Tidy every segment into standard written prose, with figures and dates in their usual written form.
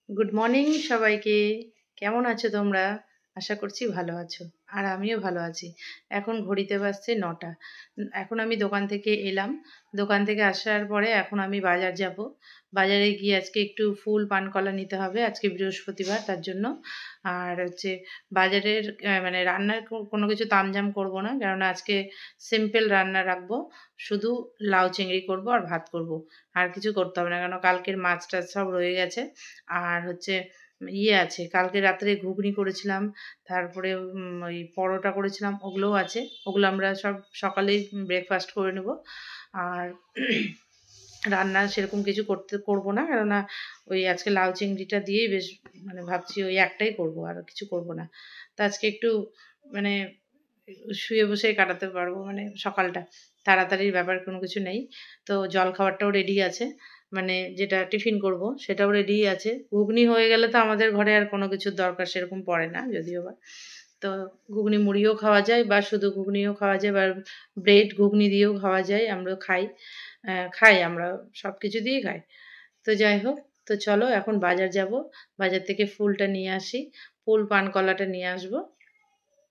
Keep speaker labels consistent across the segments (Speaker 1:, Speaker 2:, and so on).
Speaker 1: Good morning সবাইকে। কেমন আছো তোমরা? আশা করছি ভালো আছো, আর আমিও ভালো আছি। এখন ঘড়িতে বাজছে 9টা। এখন আমি দোকান থেকে এলাম। দোকান থেকে আসার পরে এখন আমি বাজার যাব। বাজারে গিয়ে আজকে একটু ফুল পানকলা নিতে হবে, আজকে বৃহস্পতিবার তার জন্য। আর হচ্ছে বাজারের মানে রান্নার কোনো কিছু তামঝাম করব না, কেননা আজকে সিম্পল রান্না রাখবো। শুধু লাউ চিংড়ি করব আর ভাত করব, আর কিছু করতে হবে না, কেন কালকের মাছ টাছ সব রয়ে গেছে। আর হচ্ছে আছে, কালকে রাত্রে ঘুগনি করেছিলাম, তারপরে ওই পরোটা করেছিলাম, ওগুলোও আছে। ওগুলো আমরা সব সকালেই ব্রেকফাস্ট করে নেব। আর রান্না সেরকম কিছু করবো না, কেননা ওই আজকে লাউ চিংড়িটা দিয়েই বেশ মানে ভাবছি ওই একটাই করব, আর কিছু করব না। তো আজকে একটু মানে শুয়ে বসে কাটাতে পারবো, মানে সকালটা তাড়াতাড়ির ব্যাপার কোনো কিছু নেই। তো জল খাবারটাও রেডি আছে, মানে যেটা টিফিন করব সেটাও রেডি আছে। ঘুগনি হয়ে গেলে তো আমাদের ঘরে আর কোনো কিছুর দরকার সেরকম পড়ে না, যদিও বা। তো ঘুগনি মুড়িও খাওয়া যায়, বা শুধু ঘুগনিও খাওয়া যায়, বা ব্রেড ঘুগনি দিয়েও খাওয়া যায়। আমরা খাই আমরা সব কিছু দিয়েই খাই। তো যাই হোক, তো চলো এখন বাজার যাব। বাজার থেকে ফুলটা নিয়ে আসি, ফুল পানকলাটা নিয়ে আসবো।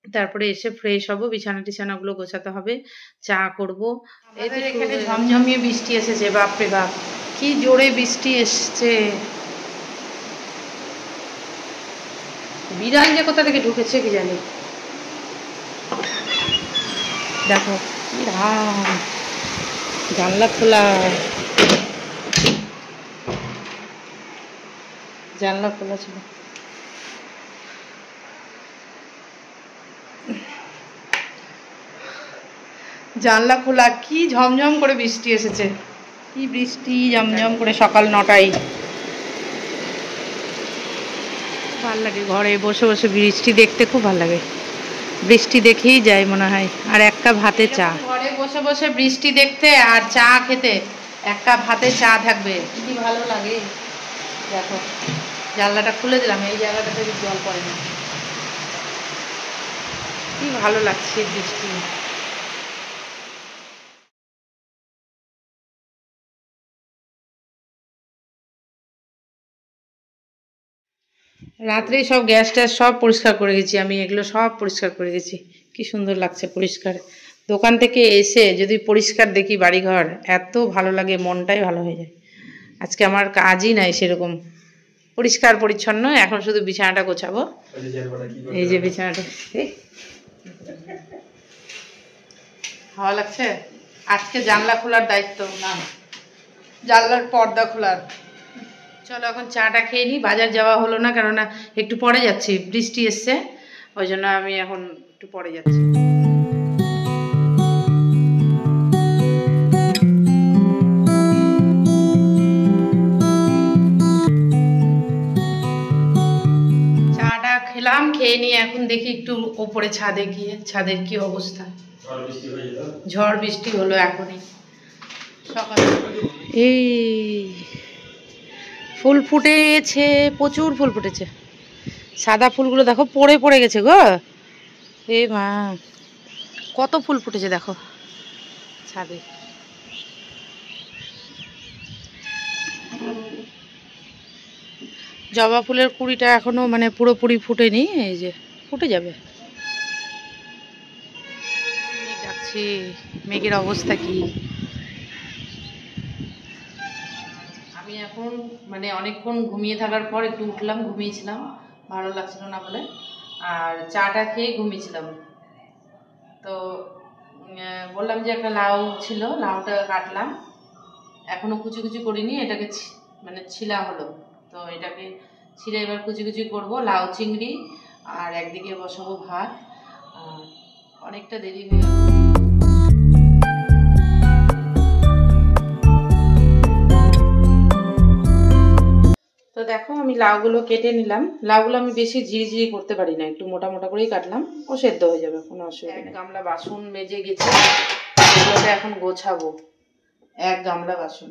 Speaker 1: তারপরে এসে ফ্রেশ হব, বিছানা টিছানাগুলো গোছাতে হবে, চা করব। এদের এখানে ঝমঝমিয়ে বৃষ্টি এসেছে, বাপরে বাপ কি জোরে বৃষ্টি এসছে। বিড়াল যে কোথা থেকে ঢুকেছে কি জানি। দেখো কি রাম, জানলা খোলা, জানলা খোলা ছিল। জানলা খোলা, কি ঝমঝম করে বৃষ্টি এসেছে, কি বৃষ্টি ঝমঝম করে সকাল 9টায়। ভাল লাগে ঘরে বসে বসে বৃষ্টি দেখতে, খুব ভাল লাগে। বৃষ্টি দেখেই যায় মনে হয়। আর এক কাপ ভাতে চা, ঘরে বসে বসে বৃষ্টি দেখতে আর চা খেতে, এক কাপ ভাতে চা থাকবে, কি ভালো লাগে। দেখো জানলাটা খুলে দিলাম, এই জায়গাটাতে জল পড়ে না, কি ভালো লাগছে বৃষ্টি। রাত্রেই সব গ্যাস ট্যাস সব পরিষ্কার করে গেছি আমি, এগুলো সব পরিষ্কার করে গেছি। কি সুন্দর লাগছে পরিষ্কার। দোকান থেকে এসে যদি পরিষ্কার দেখি বাড়িঘর, এত ভালো লাগে, মনটাই ভালো হয়ে যায়। আজকে আমার কাজই নাই সেরকম, পরিষ্কার পরিচ্ছন্ন। এখন শুধু বিছানাটা গোছাবো। এই যে বিছানাটা, ভালো লাগছে। আজকে জানলা খোলার দায়িত্ব না, জানলার পর্দা খোলার। চলো এখন চাটা খেয়ে নিই, বাজার যাওয়া হলো না, কেননা একটু পরে যাচ্ছি, বৃষ্টি এসছে, ওই জন্য আমি এখন একটু পরে যাচ্ছি। চাটা খেলাম, খেয়ে নিয়ে এখন দেখি একটু ওপরে ছাদে গিয়ে ছাদের কি অবস্থা। ঝড় বৃষ্টি হলো এখনই সকালে। এই ফুল ফুটেছে, প্রচুর ফুল ফুটেছে। সাদা ফুলগুলো দেখো পড়ে পড়ে গেছে গো। এ মা, কত ফুল ফুটেছে দেখো ছাদে। জবা ফুলের কুড়িটা এখনো মানে পুরোপুরি ফুটেনি, এই যে ফুটে যাবে। মেঘ ডাকছে, মেঘের অবস্থা কি। আমি এখন মানে অনেকক্ষণ ঘুমিয়ে থাকার পর একটু উঠলাম, ঘুমিয়েছিলাম, ভালো লাগছিল না বলে, আর চাটা খেয়ে ঘুমিয়েছিলাম। তো বললাম যে একটা লাউ ছিল, লাউটা কাটলাম, এখনো কুচি কুচি করিনি, এটাকে মানে ছিলা হলো। তো এটাকে ছিঁড়ে এবার কুচি কুচি করবো, লাউ চিংড়ি, আর একদিকে বসাবো ভাত। আর অনেকটা দেরি হয়ে গেল। তো দেখো আমি লাউগুলো কেটে নিলাম। লাউগুলো আমি বেশি ঝিরিঝিরি করতে পারি না, একটু মোটা মোটা করেই কাটলাম, ও সেদ্ধ হয়ে যাবে, কোনো অসুবিধা নেই। গামলা বাসন মেজে গেছে, এগুলোতে এখন গোছাবো। এক গামলা বাসন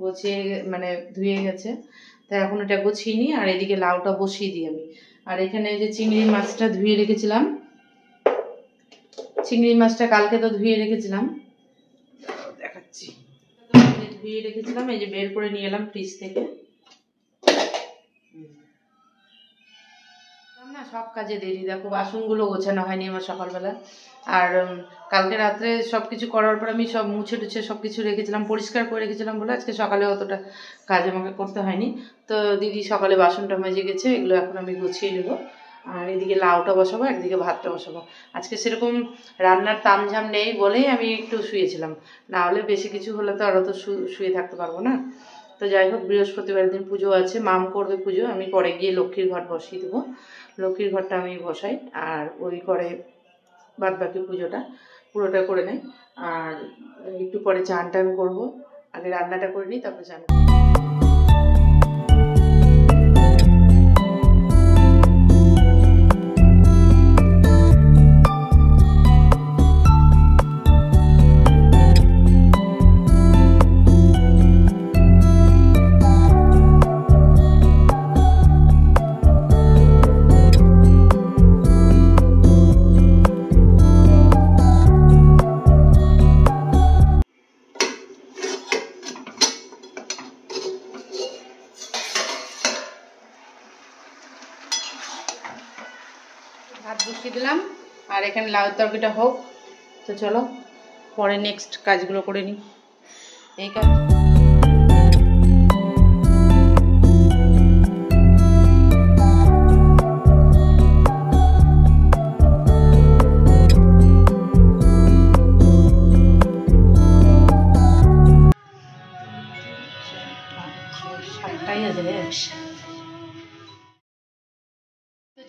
Speaker 1: গুছিয়ে মানে ধুয়ে গেছে, তাই এখন এটা গুছিয়ে নিই, আর এদিকে লাউটা বসিয়ে দিই আমি। আর এখানে যে চিংড়ি মাছটা ধুয়ে রেখেছিলাম, চিংড়ি মাছটা কালকে তো ধুয়ে রেখেছিলাম, দেখাচ্ছি। ধুয়ে রেখেছিলাম, এই যে বের করে নিয়ে এলাম ফ্রিজ থেকে। সব কাজে দেরি। দেখো বাসনগুলো গোছানো হয়নি আমার সকালবেলা, আর কালকে রাত্রে সব কিছু করার পর আমি সব মুছে টুছে সব কিছু রেখেছিলাম, পরিষ্কার করে রেখেছিলাম বলে আজকে সকালে অতটা কাজ আমাকে করতে হয়নি। তো দিদি সকালে বাসনটা মেজে গেছে, এগুলো এখন আমি গুছিয়ে নেবো। আর এদিকে লাউটা বসাবো, একদিকে ভাতটা বসাবো। আজকে সেরকম রান্নার তামঝাম নেই বলেই আমি একটু শুয়েছিলাম, না হলে বেশি কিছু হলে তো আরও তো শুয়ে থাকতে পারবো না। তো যাই হোক, বৃহস্পতিবার দিন পুজো আছে, মাম করবে পুজো, আমি পরে গিয়ে লক্ষ্মীর ঘট বসিয়ে দেবো। লক্ষ্মীর ঘরটা আমি বসাই, আর ওই করে বাদ বাকি পুজোটা পুরোটা করে নেই। আর একটু পরে চান টান করবো, আগে রান্নাটা করে নিই তারপরে চান করবো। ভাত বসিয়ে দিলাম, আর এখানে লাউ তরকারিটা হোক। তো চলো পরে নেক্সট কাজগুলো করে নিই। এই কাজ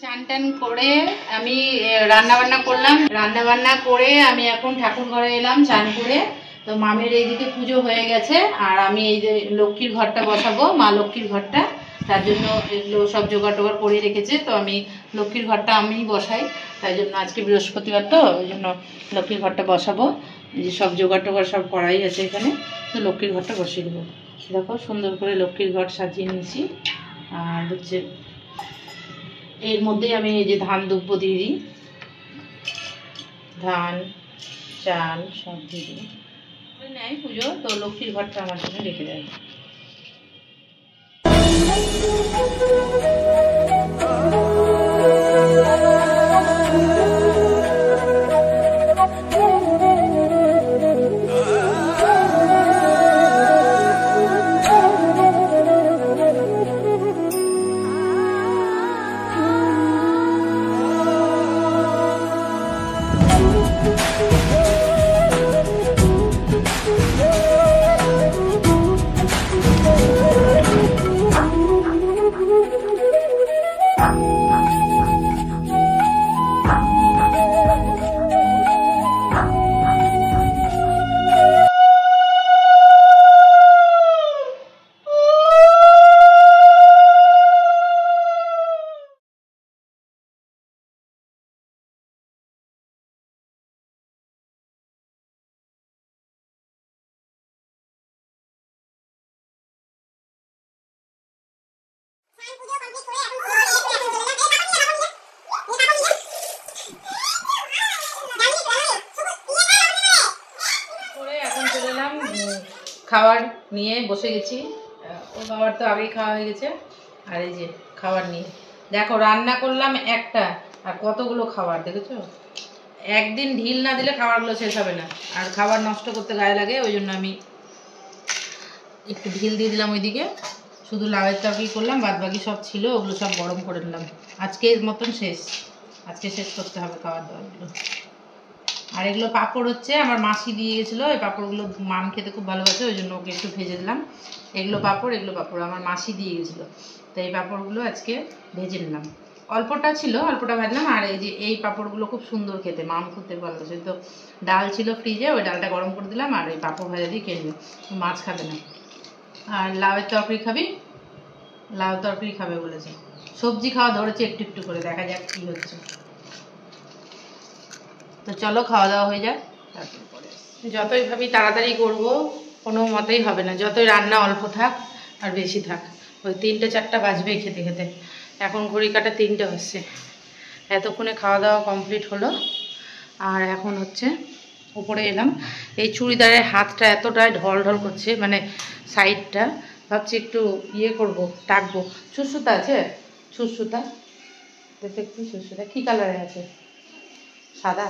Speaker 1: চান টান করে আমি রান্নাবান্না করলাম, রান্নাবান্না করে আমি এখন ঠাকুর ঘরে এলাম চান করে। তো মামের এইদিকে পুজো হয়ে গেছে, আর আমি এই যে লক্ষ্মীর ঘরটা বসাবো, মা লক্ষ্মীর ঘরটা, তার জন্য এগুলো সব জোগাড় টোগাড় করে রেখেছে। তো আমি লক্ষ্মীর ঘরটা আমিই বসাই, তাই জন্য আজকে বৃহস্পতিবার তো ওই জন্য লক্ষ্মীর ঘরটা বসাবো। এই যে সব জোগাড় টোগাড় সব করাই আছে এখানে, তো লক্ষ্মীর ঘরটা বসিয়ে দেবো। দেখো সুন্দর করে লক্ষ্মীর ঘর সাজিয়ে নিয়েছি। আর হচ্ছে এর মধ্যে আমি এই যে ধান দুব্বো দিয়ে দিই, ধান চাল সব দিয়ে দিই, নেয় পুজো। তো লক্ষ্মীর ঘরটা আমার জন্য রেখে দেয়। খাবার নিয়ে বসে গেছি, ও বাবার তো আগেই খাওয়া হয়ে গেছে। আর এই যে খাবার নিয়ে দেখো রান্না করলাম একটা, আর কতগুলো খাবার দেখেছো। একদিন ঢিল না দিলে খাবারগুলো শেষ হবে না, আর খাবার নষ্ট করতে গায়ে লাগে, ওই জন্য আমি একটু ঢিল দিয়ে দিলাম ওইদিকে। শুধু লাউয়ের তরকারি করলাম, বাদ বাকি সব ছিল ওগুলো সব গরম করে নিলাম। আজকের মতন শেষ, আজকে শেষ করতে হবে খাবার দাবারগুলো। আর এগুলো পাঁপড় হচ্ছে আমার মাসি দিয়ে গেছিলো, এই পাঁপড়গুলো মাম খেতে খুব ভালোবাসে, ওই জন্য ওকে একটু ভেজে দিলাম। এগুলো পাঁপড় আমার মাসি দিয়ে গেছিলো, তো এই পাঁপড়গুলো আজকে ভেজে নিলাম। অল্পটা ছিল, অল্পটা ভাজলাম। আর এই যে এই পাঁপড়গুলো খুব সুন্দর খেতে, মাম খেতে ভালোবাসে। তো ডাল ছিল ফ্রিজে, ওই ডালটা গরম করে দিলাম, আর এই পাঁপড় ভাজা দিয়ে খেয়ে নেবে, মাছ খাবে না। আর লাউয়ের তরকারি খাবি? লাউ তরকারি খাবে বলেছে। সবজি খাওয়া ধরেছে একটু একটু করে, দেখা যাক কী হচ্ছে। তো চলো খাওয়া দাওয়া হয়ে যাক, তারপরে যতই ভাবি তাড়াতাড়ি করব কোনো মতেই হবে না, যতই রান্না অল্প থাক আর বেশি থাক, ওই 3টে 4টা বাজবেই খেতে খেতে। এখন ঘড়ি কাটা 3টে হচ্ছে, এতক্ষণে খাওয়া দাওয়া কমপ্লিট হলো। আর এখন হচ্ছে উপরে এলাম, এই চুড়িদারের হাতটা এতটাই ঢল ঢল করছে, মানে সাইডটা, ভাবছি একটু ইয়ে করব, টাকবো। ছুঁচসুতা আছে? ছুঁচসুতা দেখতে একটু সুসুরা কি কালারে আছে, সাদা।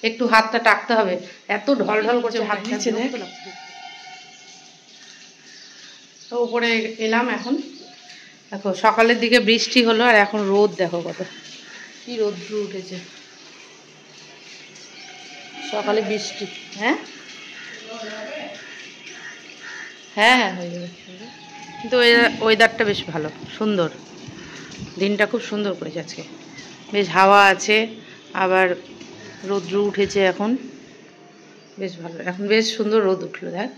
Speaker 1: একটু হাতটা টাকতে হবে, এত ঢল ঢল করছে হাতটা নিচে। তো উপরে এলাম এখন। দেখো সকালের দিকে বৃষ্টি হলো আর এখন রোদ, দেখো কত কি রোদ্র উঠেছে। সকালে বৃষ্টি, হ্যাঁ হ্যাঁ হ্যাঁ হয়ে যাবে। কিন্তু ওয়েদারটা বেশ ভালো, সুন্দর, দিনটা খুব সুন্দর করেছে আজকে, বেশ হাওয়া আছে, আবার রোদ্র উঠেছে এখন, বেশ ভালো, এখন বেশ সুন্দর রোদ উঠলো দেখ।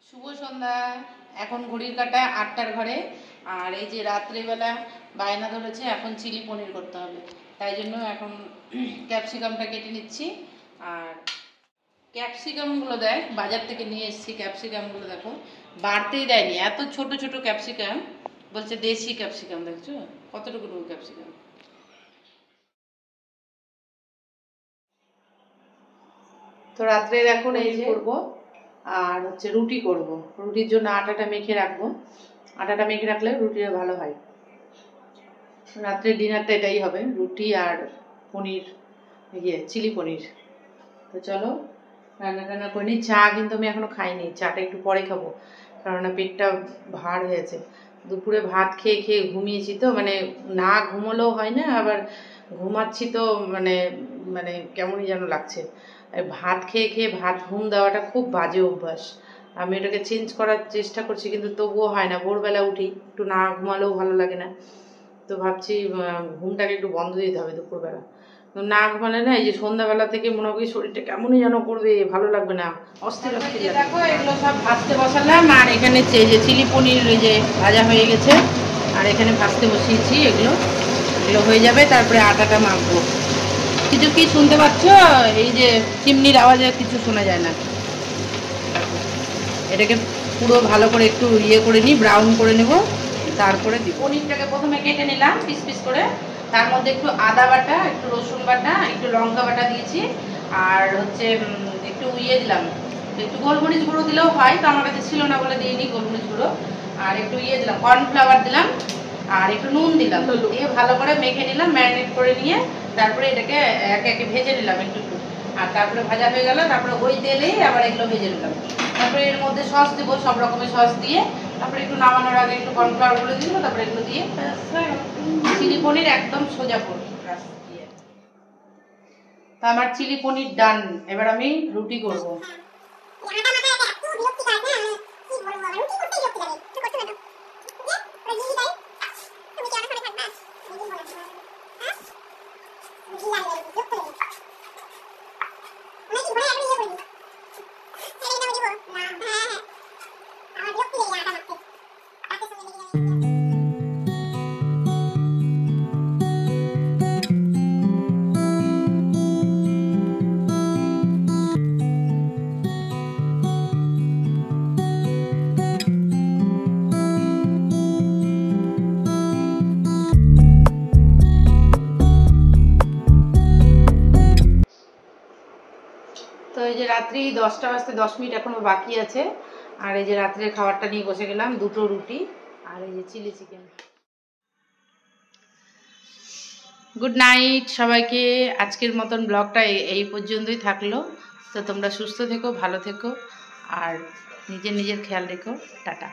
Speaker 1: শুভ সন্ধ্যা। এখন ঘড়ির কাঁটা 8টার ঘরে। আর এই যে রাত্রেবেলা বায়না ধরেছে এখন চিলি পনির করতে হবে, তাই জন্য এখন ক্যাপসিকামটা কেটে নিচ্ছি। আর ক্যাপসিকামগুলো দেখ, বাজার থেকে নিয়ে এসেছি, ক্যাপসিকামগুলো দেখো বাড়তেই দেয়নি, এত ছোট ছোট ক্যাপসিকাম, বলছে দেশি ক্যাপসিকাম, দেখছো কতটুকু ক্যাপসিকাম। তো রাত্রে এখন এই যে করবো, আর হচ্ছে রুটি করব। রুটির জন্য আটাটা মেখে রাখবো, আটাটা মেখে রাখলে রুটিটা ভালো হয়। রাত্রে ডিনারটা এটাই হবে, রুটি আর পনির, চিলি পনির। তো চলো রান্না টান্না করে নিই। চা কিন্তু আমি এখনো খাইনি, চাটা একটু পরে খাবো, কারণ পেটটা ভার হয়েছে। দুপুরে ভাত খেয়ে খেয়ে ঘুমিয়েছি, তো মানে না ঘুমোলেও হয় না, আবার ঘুমাচ্ছি তো মানে মানে কেমনই যেন লাগছে। ভাত খেয়ে খেয়ে ভাত ঘুম দেওয়াটা খুব বাজে অভ্যাস। আমি এটাকে চেঞ্জ করার চেষ্টা করছি, কিন্তু তবুও হয় না। ভোরবেলা উঠি, একটু না ঘুমালেও ভালো লাগে না, তো ভাবছি ঘুমটাকে একটু বন্ধ দিতে হবে দুপুরবেলা। না ঘুমালে না, এই যে সন্ধ্যাবেলা থেকে মনে হয় শরীরটা কেমনই যেন করবে, ভালো লাগবে না, অস্থির অস্থির। দেখো এগুলো সব ভাজতে বসালাম, আর এখানে যে চিলি পনির এই যে ভাজা হয়ে গেছে, আর এখানে ভাজতে বসিয়েছি। এগুলো হয়ে যাবে, তারপরে আটাটা মাখবো। কিছু কি শুনতে পাচ্ছ? এই যে চিমনির আওয়াজে কিছু শোনা যায় না। এটাকে পুরো ভালো করে একটু করে নিই, ব্রাউন করে নেব, তারপরে দিব। পনিরটাকে প্রথমে কেটে নিলাম পিস পিস করে, তার মধ্যে একটু আদা বাটা, একটু রসুন বাটা, একটু লঙ্কা বাটা দিয়েছি, আর হচ্ছে একটু দিলাম, একটু গোলমরিচ গুঁড়ো দিলেও হয়, তো আমার কাছে ছিল না বলে দিইনি গোলমরিচ গুঁড়ো। আর একটু দিলাম, কর্নফ্লাওয়ার দিলাম, আর একটু নুন দিলাম, দিয়ে ভালো করে মেখে নিলাম, ম্যারিনেট করে নিয়ে তারপরে এটাকে একে একে ভেজে নিলাম একটু একটু। আর তারপরে ভাজা হয়ে গেল, তারপরে ওই তেলেই আবার এগুলো ভেজে নিলাম। তারপরে এর মধ্যে সস দেবো, সব রকমের সস দিয়ে, তারপরে একটু নামানোর আগে একটু কর্নফ্লাওয়ার গুলো দিয়ে দেবো, তারপরে এগুলো দিয়ে চিলি পনির একদম সোজা পনির দিয়ে। তা আমার চিলি পনির ডান। এবার আমি রুটি করব। তো এই যে রাত্রি 10টা বাজতে 10 মিনিট এখনো বাকি আছে, আর এই যে রাত্রের খাবারটা নিয়ে বসে গেলাম, দুটো রুটি আর এই যে চিলি চিকেন। গুড নাইট সবাইকে। আজকের মতন ব্লগটা এই পর্যন্তই থাকলো। তো তোমরা সুস্থ থেকো, ভালো থেকো, আর নিজের খেয়াল রেখো। টাটা।